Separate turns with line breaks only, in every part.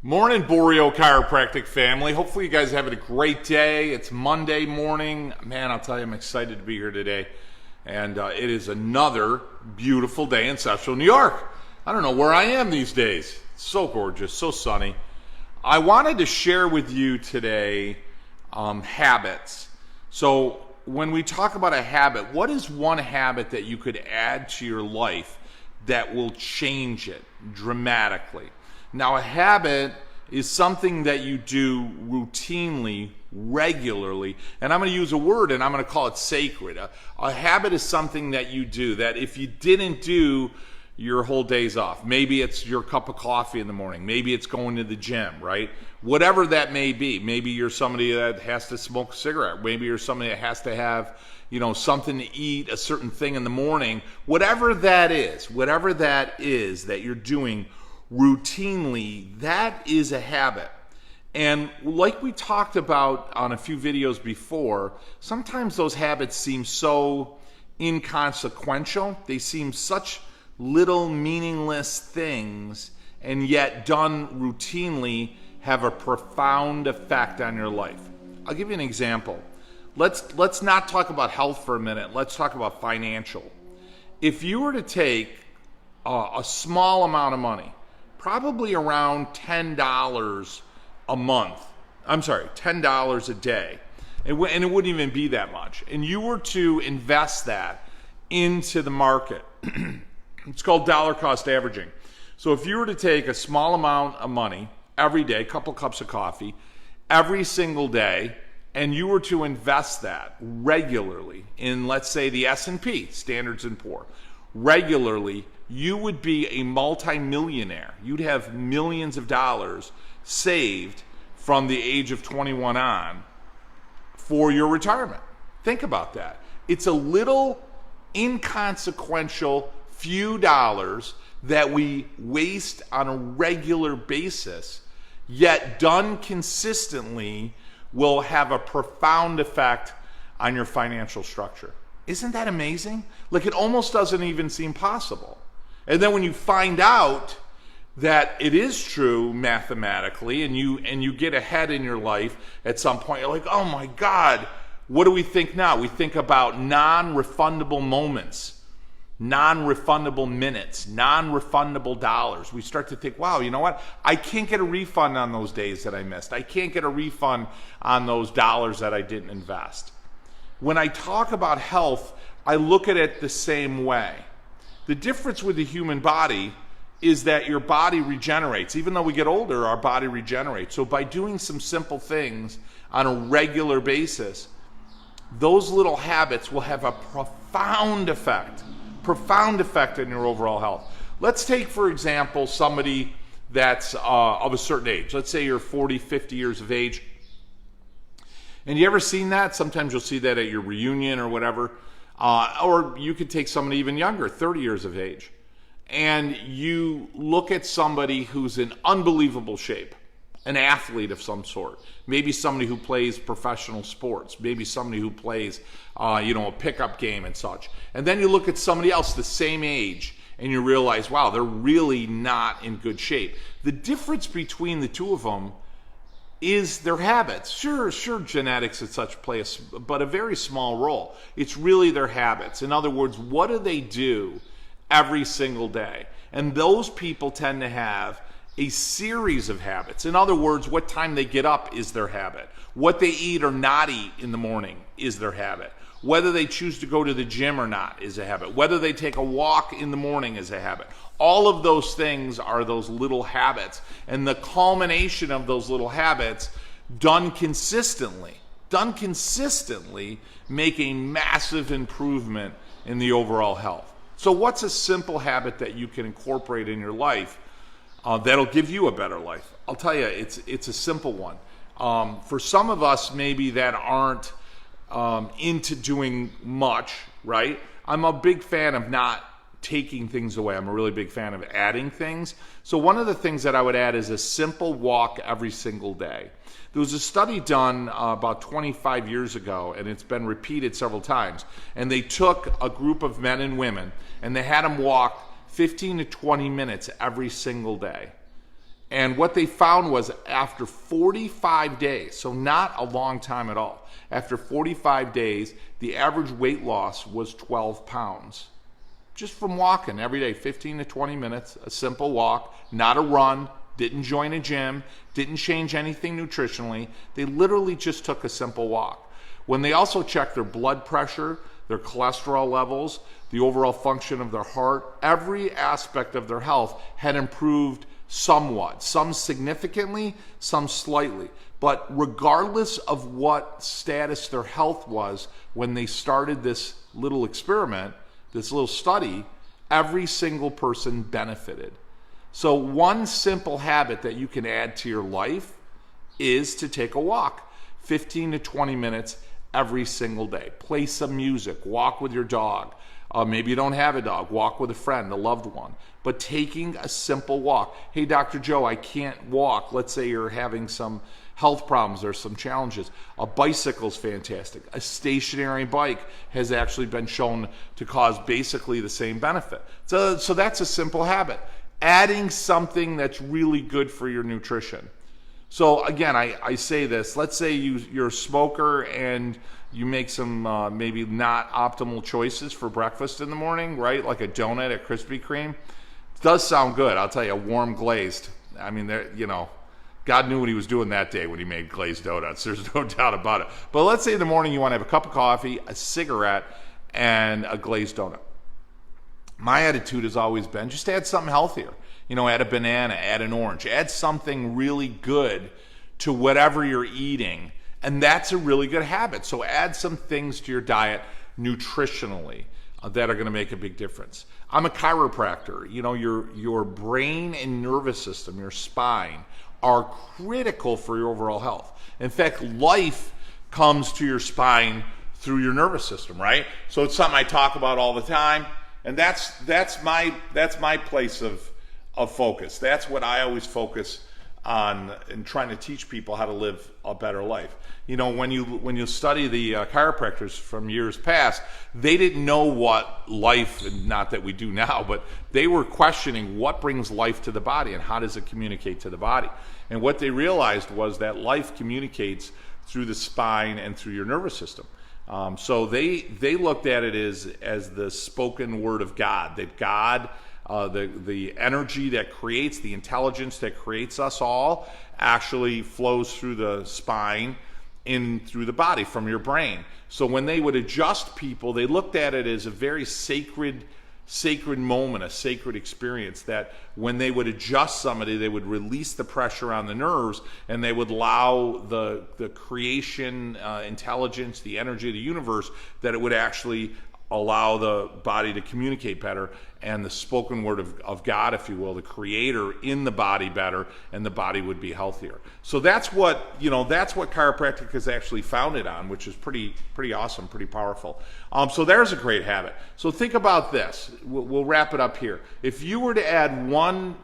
Morning, Borio Chiropractic family. Hopefully you guys are having a great day. It's Monday morning. Man, I'll tell you, I'm excited to be here today. And it is another beautiful day in Central New York. I don't know where I am these days. It's so gorgeous, so sunny. I wanted to share with you today habits. So when we talk about a habit, what is one habit that you could add to your life that will change it dramatically? Now, a habit is something that you do routinely, regularly, and I'm going to use a word and I'm going to call it sacred. A habit is something that you do that if you didn't do, your whole day's off. Maybe it's your cup of coffee in the morning. Maybe it's going to the gym, right? Whatever that may be. Maybe you're somebody that has to smoke a cigarette. Maybe you're somebody that has to have, something to eat, a certain thing in the morning. Whatever that is that you're doing routinely, that is a habit. And like we talked about on a few videos before, sometimes those habits seem so inconsequential. They seem such little meaningless things, and yet done routinely have a profound effect on your life. I'll give you an example. Let's not talk about health for a minute. Let's talk about financial. If you were to take a small amount of money, probably around $10 a month. I'm sorry, $10 a day. And it wouldn't even be that much. And you were to invest that into the market. It's called dollar cost averaging. So if you were to take a small amount of money every day, a couple cups of coffee, every single day, and you were to invest that regularly in, let's say, the S&P, Standards & Poor, regularly, you would be a multimillionaire. You'd have millions of dollars saved from the age of 21 on for your retirement. Think about that. It's a little inconsequential few dollars that we waste on a regular basis, yet done consistently will have a profound effect on your financial structure. Isn't that amazing? Like, it almost doesn't even seem possible. And then when you find out that it is true mathematically, and you get ahead in your life at some point, you're like, oh my God, what do we think now? We think about non-refundable moments, non-refundable minutes, non-refundable dollars. We start to think, wow, you know what? I can't get a refund on those days that I missed. I can't get a refund on those dollars that I didn't invest. When I talk about health, I look at it the same way. The difference with the human body is that your body regenerates. Even though we get older, our body regenerates. So by doing some simple things on a regular basis, those little habits will have a profound effect on your overall health. Let's take, for example, somebody that's of a certain age. Let's say you're 40, 50 years of age. And you ever seen that? Sometimes you'll see that at your reunion or whatever. Or you could take somebody even younger, 30 years of age, and you look at somebody who's in unbelievable shape, an athlete of some sort, maybe somebody who plays professional sports, maybe somebody who plays, a pickup game and such. And then you look at somebody else the same age, and you realize, wow, they're really not in good shape. The difference between the two of them is their habits. Sure, genetics and such play but a very small role. It's really their habits. In other words, what do they do every single day? And those people tend to have a series of habits. In other words, what time they get up is their habit. What they eat or not eat in the morning is their habit. Whether they choose to go to the gym or not is a habit. Whether they take a walk in the morning is a habit. All of those things are those little habits. And the culmination of those little habits, done consistently, make a massive improvement in the overall health. So what's a simple habit that you can incorporate in your life that'll give you a better life? I'll tell you, it's a simple one. For some of us maybe that aren't into doing much, right? I'm a big fan of not taking things away. I'm a really big fan of adding things. So one of the things that I would add is a simple walk every single day. There was a study done about 25 years ago, and it's been repeated several times. And they took a group of men and women, and they had them walk 15 to 20 minutes every single day. And what they found was after 45 days, so not a long time at all, after 45 days, the average weight loss was 12 pounds. Just from walking every day, 15 to 20 minutes, a simple walk, not a run, didn't join a gym, didn't change anything nutritionally. They literally just took a simple walk. When they also checked their blood pressure, their cholesterol levels, the overall function of their heart, every aspect of their health had improved somewhat, some significantly, some slightly. But regardless of what status their health was when they started this little experiment, this little study, every single person benefited. So one simple habit that you can add to your life is to take a walk, 15 to 20 minutes every single day. Play some music, walk with your dog. Maybe you don't have a dog, walk with a friend, a loved one. But taking a simple walk. Hey, Dr. Joe, I can't walk. Let's say you're having some health problems or some challenges. A bicycle's fantastic. A stationary bike has actually been shown to cause basically the same benefit. So that's a simple habit. Adding something that's really good for your nutrition. So again, I say this, let's say you're a smoker and you make some maybe not optimal choices for breakfast in the morning, right? Like a donut at Krispy Kreme. It does sound good, I'll tell you, warm glazed. I mean, God knew what he was doing that day when he made glazed donuts. There's no doubt about it. But let's say in the morning you want to have a cup of coffee, a cigarette, and a glazed donut. My attitude has always been just add something healthier. Add a banana, add an orange, add something really good to whatever you're eating. And that's a really good habit. So add some things to your diet nutritionally that are going to make a big difference. I'm a chiropractor. Your brain and nervous system, your spine, are critical for your overall health. In fact, life comes to your spine through your nervous system, right? So it's something I talk about all the time. And that's my place of focus. That's what I always focus on in trying to teach people how to live a better life. When you study the chiropractors from years past, they didn't know what life, and not that we do now, but they were questioning what brings life to the body and how does it communicate to the body. And what they realized was that life communicates through the spine and through your nervous system. So they looked at it as the spoken word of God, that God, the energy that creates, the intelligence that creates us all, actually flows through the spine in through the body from your brain. So when they would adjust people, they looked at it as a very sacred moment, a sacred experience, that when they would adjust somebody, they would release the pressure on the nerves and they would allow the creation, intelligence, the energy of the universe, that it would actually allow the body to communicate better, and the spoken word of God, if you will, the creator in the body better, and the body would be healthier. So that's what chiropractic is actually founded on, which is pretty awesome, pretty powerful. So there's a great habit. So think about this. We'll wrap it up here. If you were to add one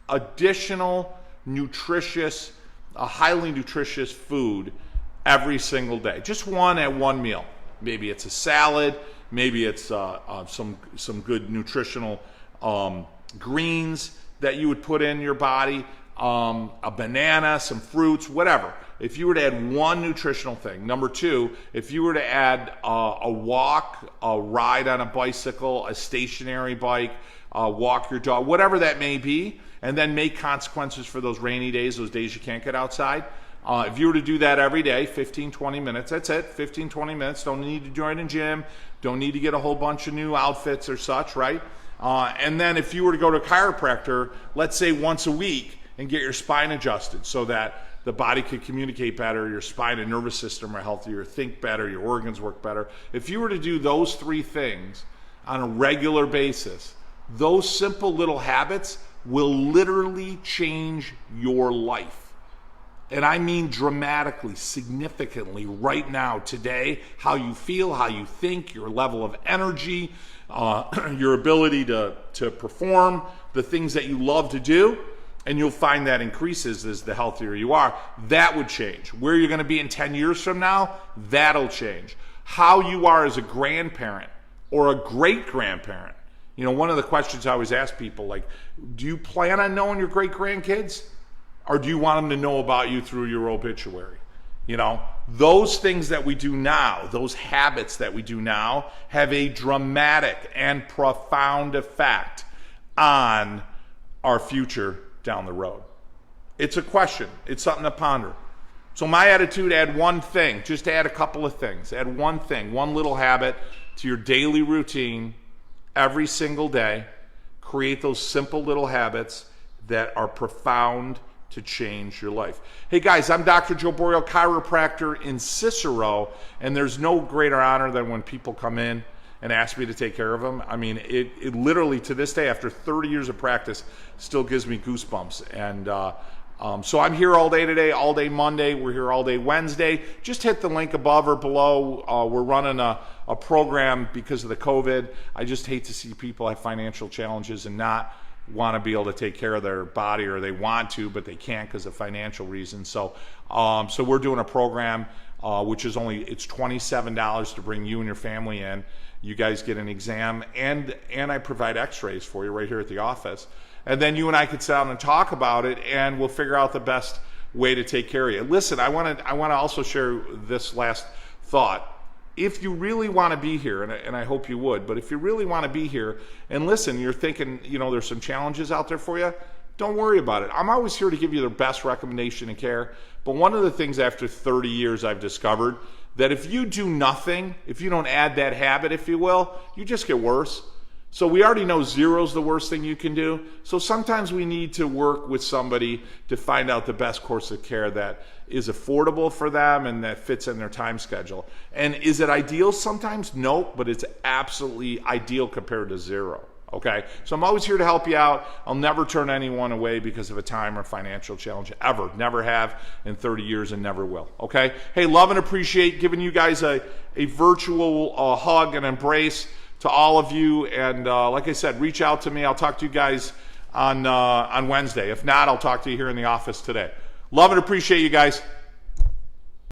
additional highly nutritious food every single day, just one at one meal, maybe it's a salad, maybe it's some good nutritional greens that you would put in your body, a banana, some fruits, whatever. If you were to add one nutritional thing. Number two, if you were to add a walk, a ride on a bicycle, a stationary bike, walk your dog, whatever that may be, and then make consequences for those rainy days, those days you can't get outside. If you were to do that every day, 15, 20 minutes, that's it, 15, 20 minutes, don't need to join a gym, don't need to get a whole bunch of new outfits or such, right? And then if you were to go to a chiropractor, let's say once a week, and get your spine adjusted so that the body could communicate better, your spine and nervous system are healthier, think better, your organs work better. If you were to do those three things on a regular basis, those simple little habits will literally change your life. And I mean dramatically, significantly, right now, today, how you feel, how you think, your level of energy, your ability to perform the things that you love to do, and you'll find that increases as the healthier you are. That would change. Where you're going to be in 10 years from now, that'll change. How you are as a grandparent or a great-grandparent. One of the questions I always ask people, like, do you plan on knowing your great-grandkids? or do you want them to know about you through your obituary? You know, those things that we do now, those habits that we do now, have a dramatic and profound effect on our future down the road. It's a question. It's something to ponder. So my attitude, add one thing, just add a couple of things. Add one thing, one little habit to your daily routine every single day. Create those simple little habits that are profound to change your life. Hey guys, I'm Dr. Joe Borio, chiropractor in Cicero, and there's no greater honor than when people come in and ask me to take care of them. I mean, it literally, to this day, after 30 years of practice, still gives me goosebumps. And so I'm here all day today, all day Monday. We're here all day Wednesday. Just hit the link above or below. We're running a program because of the COVID. I just hate to see people have financial challenges and not want to be able to take care of their body, or they want to, but they can't because of financial reasons. So we're doing a program which is it's $27 to bring you and your family in. You guys get an exam, and I provide x-rays for you right here at the office. And then you and I could sit down and talk about it, and we'll figure out the best way to take care of you. Listen, I want to also share this last thought. If you really want to be here, and I hope you would, but if you really want to be here, and listen, you're thinking, there's some challenges out there for you, don't worry about it. I'm always here to give you the best recommendation and care. But one of the things after 30 years I've discovered, that if you do nothing, if you don't add that habit, if you will, you just get worse. So we already know zero's the worst thing you can do. So sometimes we need to work with somebody to find out the best course of care that is affordable for them and that fits in their time schedule. And is it ideal sometimes? Nope, but it's absolutely ideal compared to zero. Okay, so I'm always here to help you out. I'll never turn anyone away because of a time or financial challenge, ever. Never have in 30 years and never will. Okay, hey, love and appreciate giving you guys a virtual hug and embrace to all of you. And like I said, reach out to me. I'll talk to you guys on Wednesday. If not, I'll talk to you here in the office today. Love and appreciate you guys.